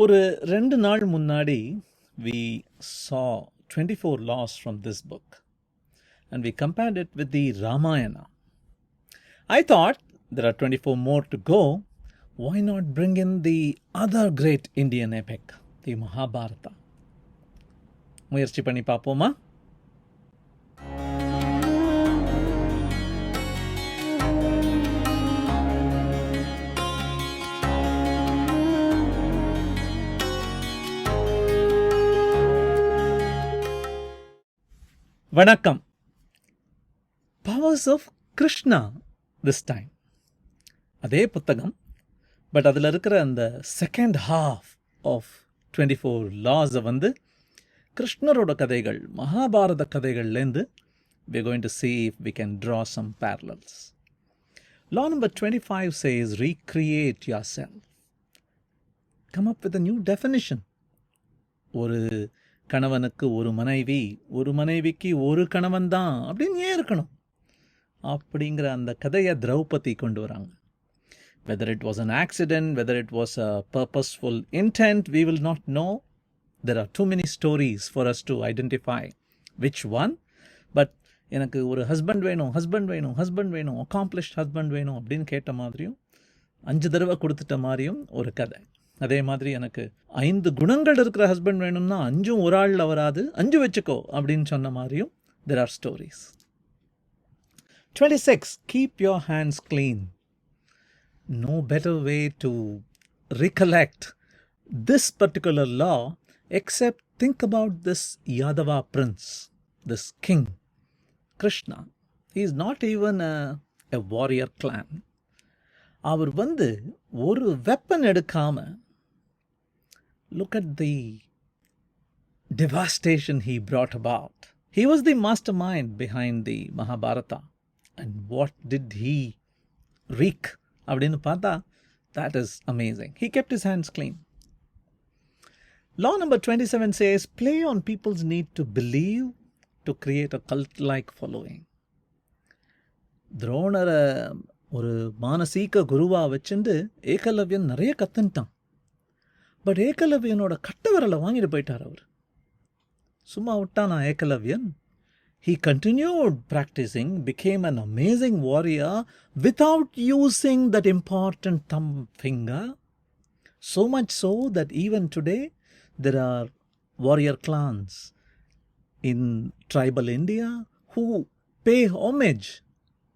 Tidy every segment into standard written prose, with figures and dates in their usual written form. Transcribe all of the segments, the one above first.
ஒரு 2 நாள் முன்னாடி we saw 24 laws from this book and we compared it with the Ramayana. I thought there are 24 more to go. Why not bring in the other great Indian epic, the Mahabharata? முயற்சி பண்ணி பார்ப்போமா? வணக்கம். Powers of Krishna this time. அதே புத்தகம், but அதில் இருக்கிற அந்த second half of 24 laws வந்து கிருஷ்ணரோட கதைகள், Mahabharata கதைகள்லேருந்து we're going to see if we can draw some parallels. Law number 25 says, recreate yourself. Come up with a new definition. ஒரு கணவனுக்கு ஒரு மனைவி, ஒரு மனைவிக்கு ஒரு கணவன் தான் அப்படின்னு ஏன் இருக்கணும் அப்படிங்கிற அந்த கதையை திரௌபதி கொண்டு வராங்க. Whether it was an accident, whether it was a purposeful intent, we will not know. There are too many stories for us to identify which one. But எனக்கு ஒரு ஹஸ்பண்ட் வேணும், அக்காம்ப்ளிஷ்ட் ஹஸ்பண்ட் வேணும் அப்படின்னு கேட்ட மாதிரியும் 5 தடவை கொடுத்துட்ட மாதிரியும் ஒரு கதை. அதே மாதிரி எனக்கு 5 குணங்கள் இருக்கிற ஹஸ்பண்ட் வேணும்னா 5 ஒரு ஆளில் வராது, 5 வச்சுக்கோ அப்படின்னு சொன்ன மாதிரியும் there are stories. 26. Keep your hands clean. No better way to recollect this particular law except think about this Yadava prince, this king, Krishna. He is not even a warrior clan. அவர் வந்து ஒரு weapon எடுக்காம, look at the devastation he brought about. He was the mastermind behind the Mahabharata. And what did he wreak? அப்படின்னு பார்த்தா, that is amazing. He kept his hands clean. Law number 27 says, play on people's need to believe to create a cult-like following. துரோணரை ஒரு மானசீக குருவா வச்சுட்டு ஏகலவ்யன் நிறைய கத்துன்ட்டான். But ஏகலவ்யனோட கட்ட விரலை வாங்கிட்டு போயிட்டார் அவர். சும்மா விட்டானா ஏகலவ்யன்? He continued practicing, became an amazing warrior without using that important thumb finger. So much so that even today there are warrior clans in tribal India who pay homage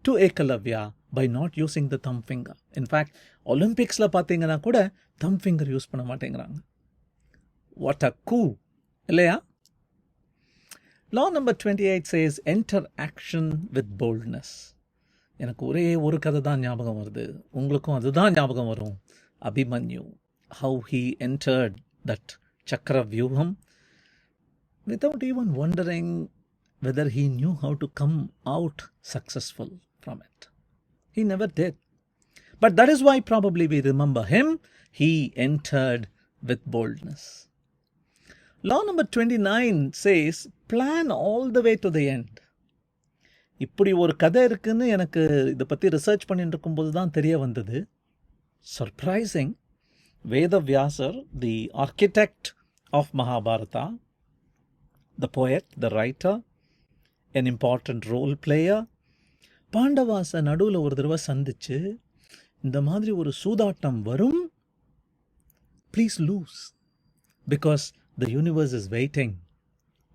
to Ekalavya by not using the thumb finger. In fact, Olympics la pathina kuda thumb finger use panna matengranga. What a coup, illaya? Law number 28 says, enter action with boldness. எனக்கு ஒரே ஒரு கதை தான் ஞாபகம் வருது, உங்களுக்கும் அதுதான் ஞாபகம் வரும். Abhimanyu, how he entered that chakra vyuham without even wondering whether he knew how to come out successful from it. He never did. But that is why probably we remember him. He entered with boldness. Law number 29 says, plan all the way to the end. இப்படி ஒரு கதை இருக்குன்னு எனக்கு இதை பற்றி research பண்ணிட்டு இருக்கும்போது தான் தெரிய வந்தது. Surprising. Vedavyasar, the architect of Mahabharata, the poet, the writer, an important role player, பாண்டவாசை நடுவில் ஒரு தடவை சந்திச்சு, இந்த மாதிரி ஒரு சூதாட்டம் வரும், please lose because the universe is waiting.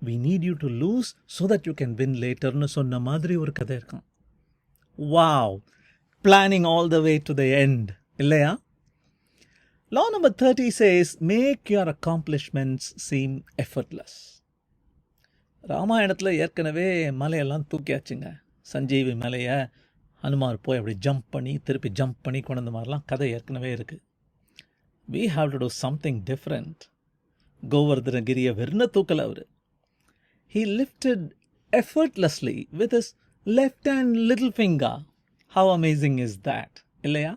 We need you to lose so that you can win later னு சொன்ன மாதிரி ஒரு கதை இருக்கும். Wow! Planning all the way to the end, இல்லையா? Law number 30 says, make your accomplishments seem effortless. ராமாயணத்தில் ஏற்கனவே மலையெல்லாம் தூக்கியாச்சுங்க. சஞ்சீவி மலையை ஹனுமார் போய் அப்படி ஜம்ப் பண்ணி திருப்பி ஜம்ப் பண்ணி கொண்டு வந்த மாதிரிலாம் கதை ஏற்கனவே இருக்குது. We have to do something different. கோவர்தனகிரியை வெறும் தூக்கல அவர். He lifted effortlessly with his left hand little finger. How amazing is that? இல்லையா?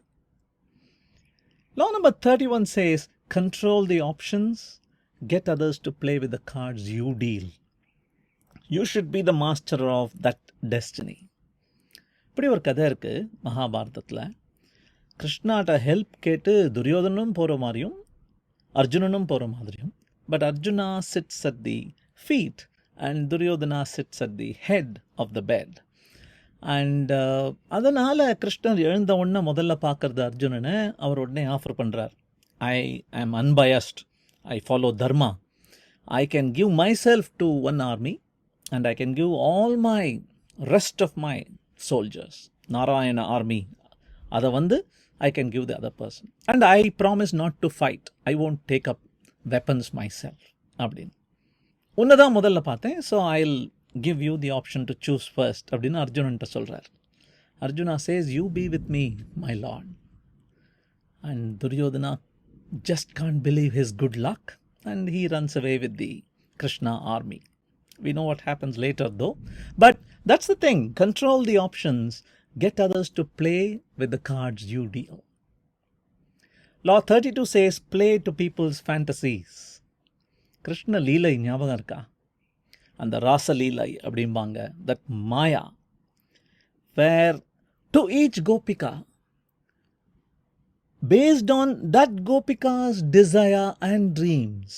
Law number 31 says, control the options, get others to play with the cards you deal. You should be the master of that destiny. இப்படி ஒரு கதை இருக்குது மகாபாரதத்தில். கிருஷ்ணாட்ட help கேட்டு துரியோதனும் போகிற மாதிரியும் அர்ஜுனனும் போகிற மாதிரியும். But Arjuna sits at the feet and Duryodhana sits at the head of the bed. And அதனால் கிருஷ்ணர் எழுந்த உடனே முதல்ல பார்க்குறது அர்ஜுனனை. அவர் உடனே ஆஃபர் பண்ணுறார், ஐ ஆம் unbiased, I follow Dharma, I can give myself to one army and I can give all my rest of my soldiers, Narayana army, அதை வந்து I can give the other person. And I promise not to fight. I won't take up weapons myself. அப்படின்னு உன்னதான் முதல்ல பார்த்தேன், so I'll give you the option to choose first அப்படின்னு அர்ஜுனன்ட்ட சொல்கிறார். Arjuna says, you be with me, my lord. And Duryodhana just can't believe his good luck. And he runs away with the Krishna army. We know what happens later though. But that's the thing. Control the options. Get others to play with the cards you deal. Law 32 says, play to people's fantasies. Krishna Leelai ஞாபகம் இருக்கா? அந்த ராச லீலை அப்படிம்பாங்க. That Maya. Where to each Gopika, based on that Gopika's desire and dreams,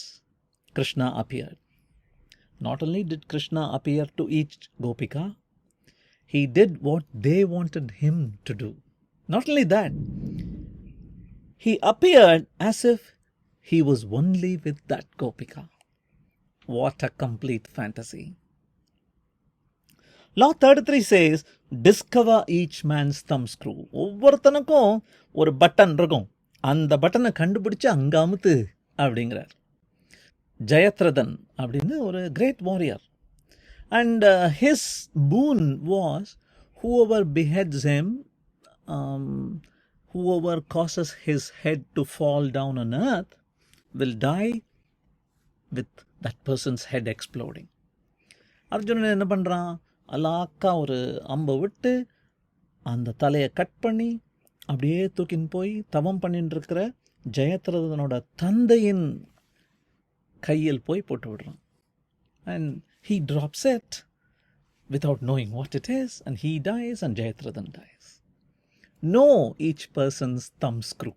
Krishna appeared. Not only did Krishna appear to each Gopika, he did what they wanted him to do. Not only that, he appeared as if he was only with that Gopika. What a complete fantasy. Law 33 says, discover each man's thumb screw. ஒவ்வொருத்தனுக்கும் ஒரு button இருக்கும், அந்த பட்டனை கண்டுபிடிச்சு அங்க அமுத்து அப்படிங்கிறார். ஜெயத்ரதன் அப்படின்னு ஒரு great warrior. And his boon was, whoever beheads him, whoever causes his head to fall down on earth will die with that person's head exploding. Arjunan என்ன பண்ணுறான், அலாக்கா ஒரு அம்பை விட்டு அந்த தலையை கட் பண்ணி அப்படியே தூக்கின்னு போய் தவம் பண்ணிட்டு இருக்கிற ஜெயத்ரதனோட தந்தையின் கையில் போய் போட்டு விடுறான். And he drops it without knowing what it is, and he dies and Jayatrathan dies. Know each person's thumb screw.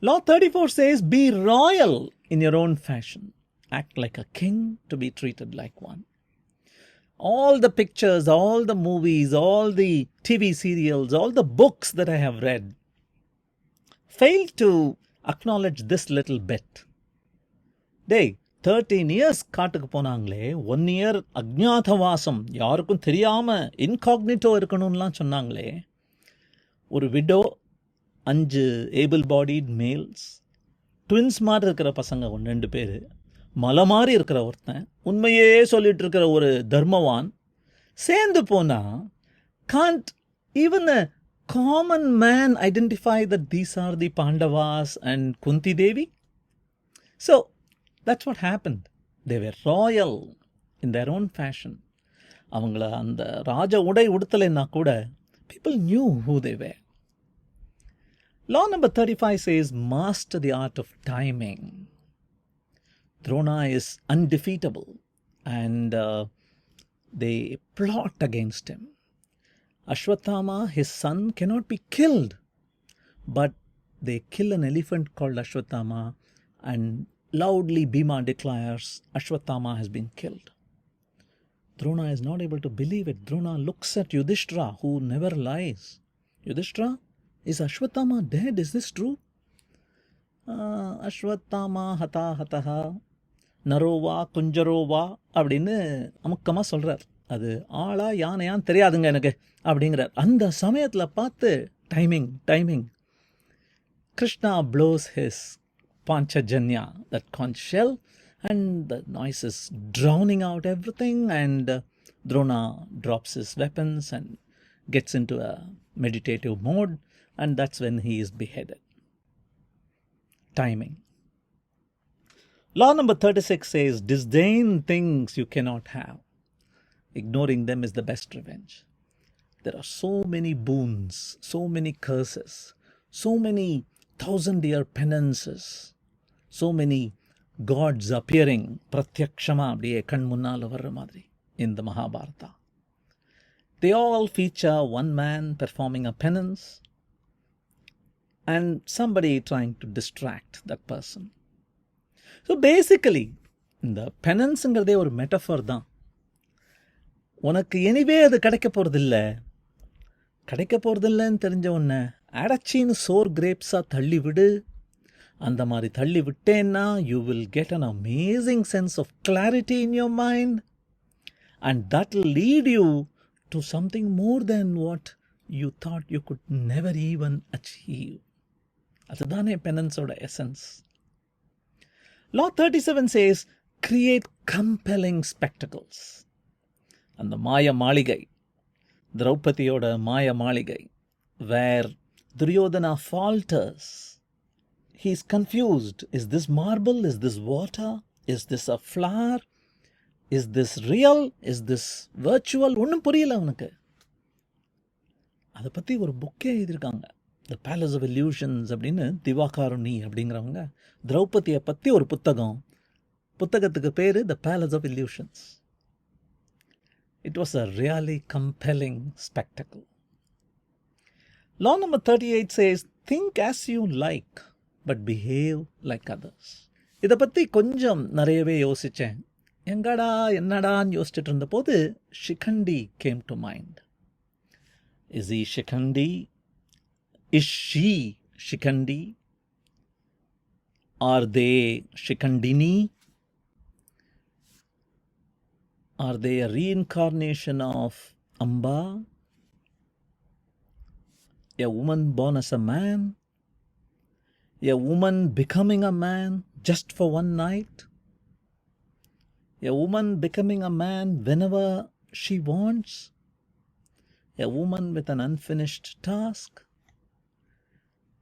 Law 34 says, be royal in your own fashion. Act like a king to be treated like one. All the pictures, all the movies, all the TV serials, all the books that I have read fail to acknowledge this little bit. Day 13 years காட்டுக்கு போனாங்களே, 1 year அக்ஞாதவாசம், யாருக்கும் தெரியாம incognito இருக்கணும்லாம் சொன்னாங்களே. ஒரு widow, 5 able பாடிட் males, twins மாதிரி இருக்கிற பசங்க 1-2 பேர், மலை மாதிரி இருக்கிற ஒருத்தன், உண்மையே சொல்லிட்டு இருக்கிற ஒரு தர்மவான் சேர்ந்து போனா, can't even a common man identify that these are the Pandavas and Kunti Devi? So that's what happened. They were royal in their own fashion. அவங்கள அந்த ராஜ உடை உடுத்தலைன்னா கூட people knew who they were. Law number 35 says, master the art of timing. Drona is undefeatable and they plot against him. Ashwatthama, his son, cannot be killed, but they kill an elephant called Ashwatthama, and loudly Bhima declares Ashwatthama has been killed. Drona is not able to believe it. Drona looks at Yudhishthira, who never lies. Yudhishthira, is Ashwatthama dead? Is this true? Ashwatthama hata hataha நரோவா குஞ்சரோவா அப்படின்னு அமுக்கமாக சொல்கிறார். அது ஆளா யானையான்னு தெரியாதுங்க எனக்கு அப்படிங்கிறார். அந்த சமயத்தில் பார்த்து timing Krishna blows his Panchajanya, that conch shell, and the noise is drowning out everything, and Drona drops his weapons and gets into a meditative mode, and that's when he is beheaded. Timing. Law number 36 says, disdain things you cannot have. Ignoring them is the best revenge. There are so many boons, so many curses, so many 1,000-year penances, so many gods appearing, pratyakshama அப்படியே கண் முன்னால் வர்ற மாதிரி in the Mahabharata. They all feature one man performing a penance, and somebody trying to distract that person. So basically, இந்த பெனன்ஸுங்கிறதே ஒரு metaphor தான். உனக்கு anyway அது கிடைக்க போகிறதில்லன்னு தெரிஞ்ச உடனே அடச்சின்னு சோர் கிரேப்ஸாக தள்ளி விடு. அந்த மாதிரி தள்ளி விட்டேன்னா you will get an amazing sense of clarity in your mind, and that will lead you to something more than what you thought you could never even achieve. அதுதானே பெனன்ஸோட essence. Law 37 says, create compelling spectacles. அந்த மாய மாளிகை, திரௌபதியோட மாய மாளிகை, where Duryodhana falters. He's confused. Is this marble? Is this water? Is this a flower? Is this real? Is this virtual? ஒன்றும் புரியல அவனுக்கு. அதை பற்றி ஒரு புக்கே எழுதியிருக்காங்க, த பேலஸ் ஆஃப் இல்யூஷன்ஸ் அப்படின்னு. திவாகாருணி அப்படிங்கிறவங்க திரௌபதியை பற்றி ஒரு புத்தகத்துக்கு பேர் the palace of illusions. It was a really compelling spectacle. Law number 38 says, think as you like, but behave like others. இதை பற்றி கொஞ்சம் நிறையவே யோசித்தேன். என்னடான்னு யோசிச்சுட்டு இருந்த போது Shikhandi came to mind. Is he Shikhandi? Is she Shikhandi? Are they Shikhandini? Are they a reincarnation of Amba? A woman born as a man? A woman becoming a man just for one night? A woman becoming a man whenever she wants? A woman with an unfinished task?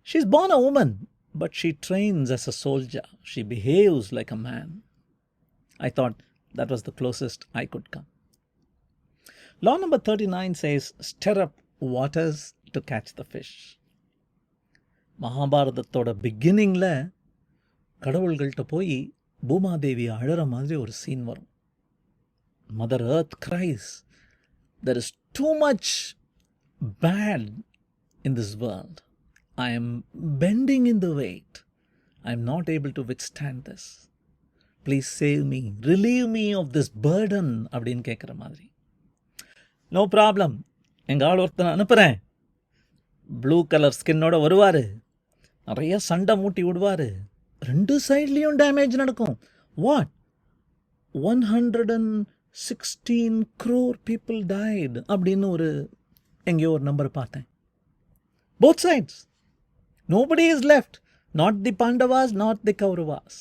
She's born a woman, but she trains as a soldier. She behaves like a man. I thought that was the closest I could come. Law number 39 says, stir up waters to catch the fish. மகாபாரதத்தோட பிகினிங்கில் கடவுள்கள்கிட்ட போய் பூமாதேவி அழற மாதிரி ஒரு scene வரும். Mother earth cries, there is too much bad in this world. I am bending in the weight. I am not able to withstand this. Please save me, relieve me of this burden அப்படின்னு கேட்குற மாதிரி. No problem, எங்கள் ஆள் ஒருத்தனை அனுப்புகிறேன், blue colour ஸ்கின்னோட வருவார், நிறைய சண்டை மூட்டி விடுவார், 2 சைட்லேயும் டேமேஜ் நடக்கும். வாட், 116 crore people died அப்படின்னு எங்கேயோ ஒரு நம்பர் பார்த்தேன். Both sides. Nobody is left. Not the Pandavas, not the Kauravas.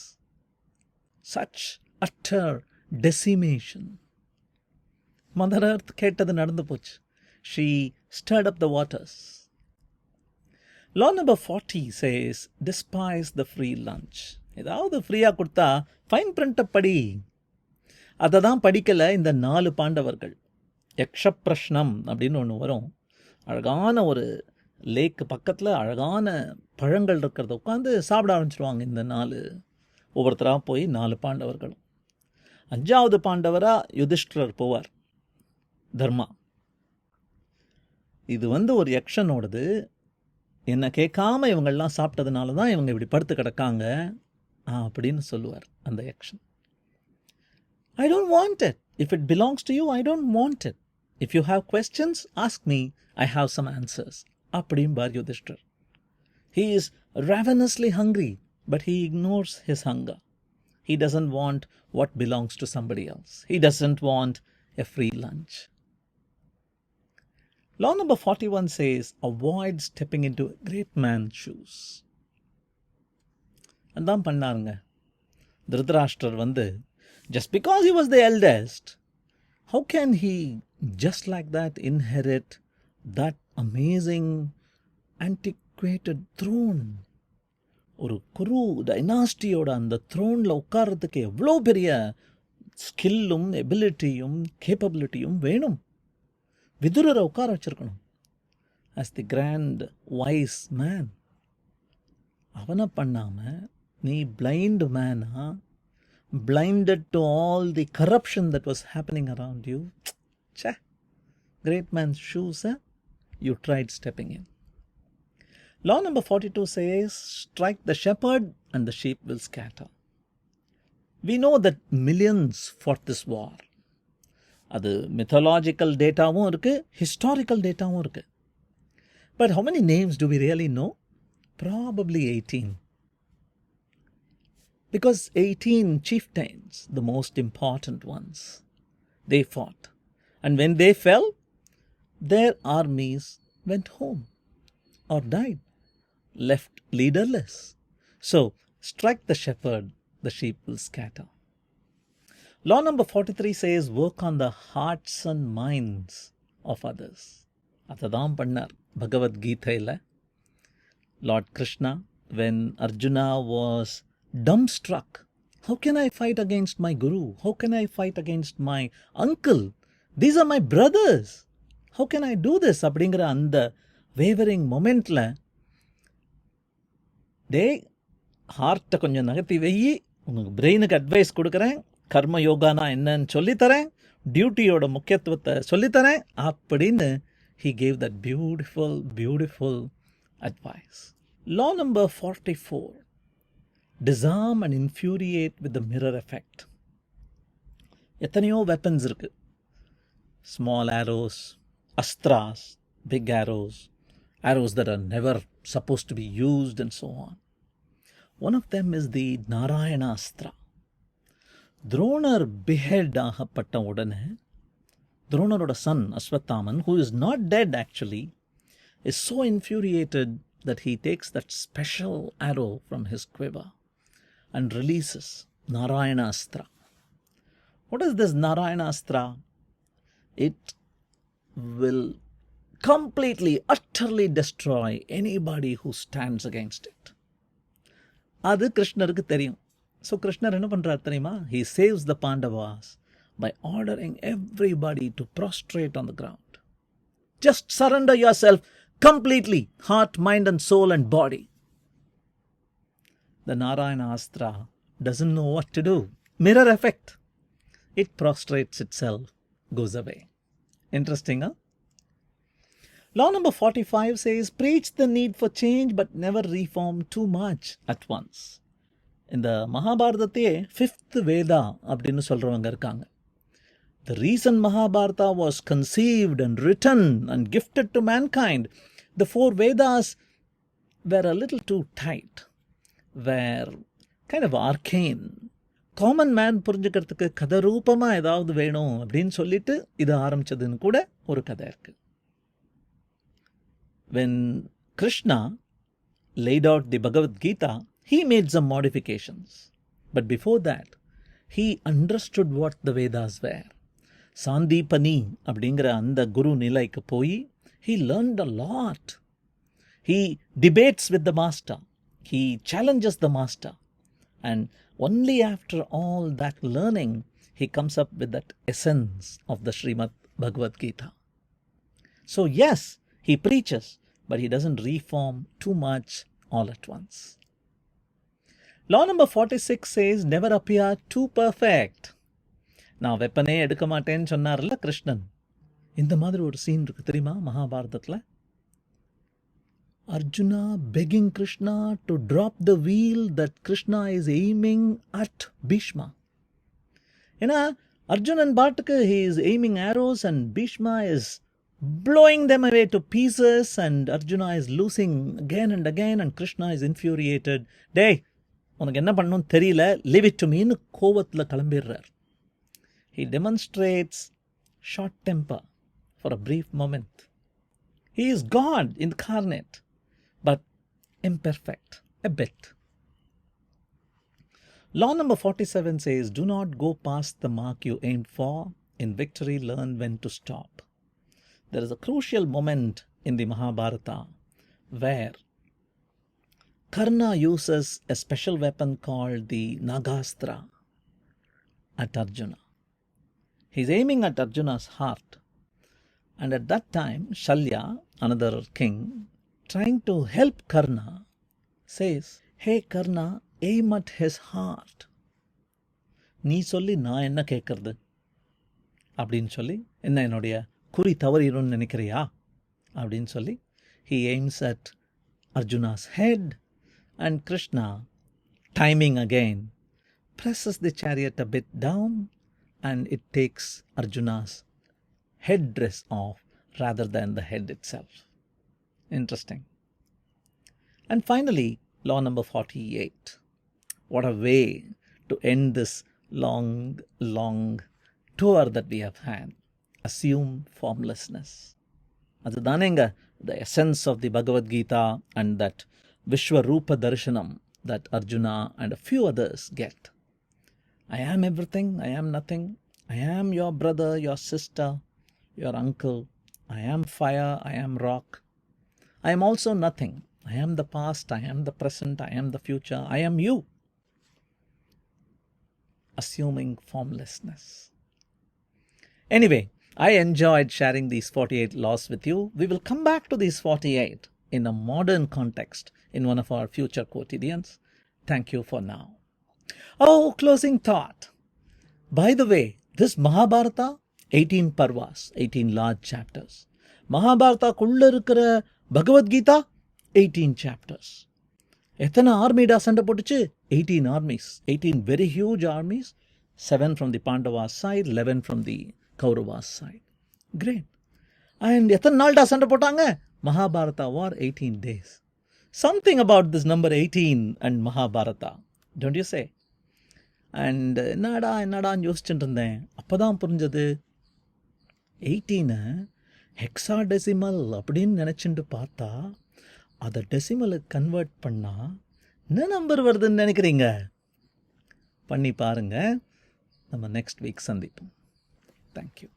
Such utter decimation. Mother Earth கேட்டது நடந்து போச்சு. She stirred up the waters. Law number 40 says, despise the free lunch. ஏதாவது ஃப்ரீயாக கொடுத்தா ஃபைன் பிரிண்ட்டை படி. அதை தான் படிக்கலை இந்த 4 பாண்டவர்கள். யக்ஷப்ரஷ்னம் அப்படின்னு ஒன்று வரும். அழகான ஒரு லேக்கு பக்கத்தில் அழகான பழங்கள் இருக்கிறத உட்காந்து சாப்பிட ஆரம்பிச்சிடுவாங்க இந்த 4 ஒவ்வொருத்தராக போய் 4 பாண்டவர்களும். 5வது பாண்டவராக யுதிஷ்டிரர் போவார், தர்மா. இது ஒரு யக்ஷனோடது. என்னை கேட்காம இவங்கள்லாம் சாப்பிட்டதுனால தான் இவங்க இப்படி படுத்து கிடக்காங்க அப்படின்னு சொல்லுவார் அந்த யக்ஷன். I don't want it. If it belongs to you, I don't want it. If you have questions, ask me. I have some answers. அப்படிம்பார் Yudhishthira. He is ravenously hungry, but he ignores his hunger. He doesn't want what belongs to somebody else. He doesn't want a free lunch. Law number 41 says, avoid stepping into a great man's shoes. அதான் பண்ணாருங்க Dhritarashtra. just because he was the eldest, how can he just like that inherit that amazing antiquated throne? ஒரு குரு டைனாஸ்டியோட அந்த த்ரோனில் உட்கார்றதுக்கு எவ்வளோ பெரிய ஸ்கில்லும் எபிலிட்டியும் கேப்பபிலிட்டியும் வேணும். விதுரரை உட்கார வச்சிருக்கணும் as the grand wise man. அவனை பண்ணாமல் நீ blind Mena, blinded to all the corruption that was happening around you. Great man's shoes, you tried stepping in. Law number 42 says, strike the shepherd and the sheep will scatter. We know that millions fought this war. அது mythological dataவும் இருக்கு, historical dataவும் இருக்கு. But how many names do we really know? Probably 18. Because 18 chieftains, the most important ones, they fought. And when they fell, their armies went home or died, left leaderless. So, strike the shepherd, the sheep will scatter. Law number 43 says, work on the hearts and minds of others. Atadam pannar Bhagavad Gita. Lord Krishna, when Arjuna was dumbstruck, how can I fight against my guru? How can I fight against my uncle? These are my brothers. How can I do this? அப்படிங்கிற அந்த wavering momentல ஹார்ட்டை கொஞ்சம் நகர்த்தி வெயி, உனக்கு பிரெயினுக்கு advice கொடுக்குறேன், கர்ம யோகானா என்னன்னு சொல்லித்தரேன், டியூட்டியோட முக்கியத்துவத்தை சொல்லித்தரேன் அப்படின்னு he gave that beautiful advice. Law number 44, disarm and infuriate with the mirror effect. எத்தனையோ weapons இருக்கு. Small arrows, astras, big arrows that are never supposed to be used and so on. One of them is the Narayana Astra. Dronar behead ஆகப்பட்ட உடனே Dronaroda son Ashwathaman, who is not dead actually, is so infuriated that he takes that special arrow from his quiver and releases Narayana Astra. What is this Narayana Astra? It will completely, utterly destroy anybody who stands against it. அது கிருஷ்ணருக்கு தெரியும். So Krishna என்ன பண்றார் தெரியுமா? He saves the Pandavas by ordering everybody to prostrate on the ground. Just surrender yourself completely, heart, mind and soul and body. The Narayana Astra doesn't know what to do. Mirror effect. It prostrates itself, goes away. Interesting, huh? Law number 45 says, preach the need for change but never reform too much at once. இந்த மகாபாரதத்தையே 5th Veda அப்படின்னு சொல்றவங்க இருக்காங்க. The reason Mahabharata was conceived and written and gifted to mankind, the 4 Vedas were a little too tight, were kind of arcane. Common man புரிஞ்சுக்கிறதுக்கு கதை ரூபமாக ஏதாவது வேணும் அப்படின்னு சொல்லிட்டு இது ஆரம்பிச்சதுன்னு கூட ஒரு கதை இருக்கு. When Krishna laid out the Bhagavad Gita, he made some modifications. But before that, he understood what the Vedas were. Sandipani அப்படிங்கிற அந்த குரு நிலைக்கு போய் he learned a lot. He debates with the master. He challenges the master. And only after all that learning, he comes up with that essence of the Srimad Bhagavad Gita. So yes, he preaches, but he doesn't reform too much all at once. Law number 46 says, never appear too perfect. நான் வெப்பனே எடுக்க மாட்டேன்னு சொன்னார்ல கிருஷ்ணன். இந்த மாதிரி ஒரு scene இருக்கு தெரியுமா மகாபாரதத்தில்? Arjuna begging Krishna to drop the wheel that Krishna is aiming at Bhishma. ஏன்னா அர்ஜுனன் பாட்டுக்கு he is aiming arrows and Bhishma is blowing them away to pieces and Arjuna is losing again and again and Krishna is infuriated. டேய் உனக்கு என்ன பண்ணணும்னு தெரியல, leave it to meன்னு கோவத்தில் கிளம்பிடுறார். He demonstrates short temper for a brief moment. He is God incarnate, but imperfect a bit. Law number 47 says, do not go past the mark you aimed for. In victory, learn when to stop. There is a crucial moment in the Mahabharata where Karna uses a special weapon called the Nagastra at Arjuna. He's aiming at Arjuna's heart. And at that time, Shalya, another king, trying to help Karna, says, hey Karna, aim at his heart. நீ சொல்லி நான் என்ன கேட்கறது அப்படின்னு சொல்லி, என்ன என்னுடைய குறி தவறிடும்னு நினைக்கிறியா அப்படின்னு சொல்லி he aims at Arjuna's head, and Krishna, timing again, presses the chariot a bit down and it takes Arjuna's headdress off rather than the head itself. Interesting. And finally, law number 48. What a way to end this long tour that we have had. Assume formlessness. Adudanenga, the essence of the Bhagavad Gita and that Vishwarupa Darshanam that Arjuna and a few others get. I am everything, I am nothing. I am your brother, your sister, your uncle. I am fire, I am rock. I am also nothing. I am the past, I am the present, I am the future, I am you. Assuming formlessness. Anyway, I enjoyed sharing these 48 laws with you. We will come back to these 48 in a modern context in one of our future quotidians. Thank you for now. Oh, closing thought. By the way, this Mahabharata, 18 parvas, 18 large chapters. Mahabharata kulla irukra Bhagavad Gita, 18 chapters. எத்தனை ஆர்மிடா சண்டை போட்டுச்சு? 18 armies, 18 very huge armies, 7 from the Pandavas side, 11 from the Kauravas side. Great. And எத்தனை நாள்டா சண்டை போட்டாங்க? Mahabharata war 18 days. Something about this number 18 and Mahabharata, don't you say? And என்னடான்னு யோசிச்சுட்டு இருந்தேன். அப்பதான் புரிஞ்சது 18 ஹெக்ஸாடெசிமல் அப்படின்னு நினைச்சுட்டு பார்த்தா அதை டெசிமலுக்கு கன்வெர்ட் பண்ணால் என்ன நம்பர் வருதுன்னு நினைக்கிறீங்க? பண்ணி பாருங்க. நம்ம நெக்ஸ்ட் வீக் சந்திப்போம். தேங்க்யூ.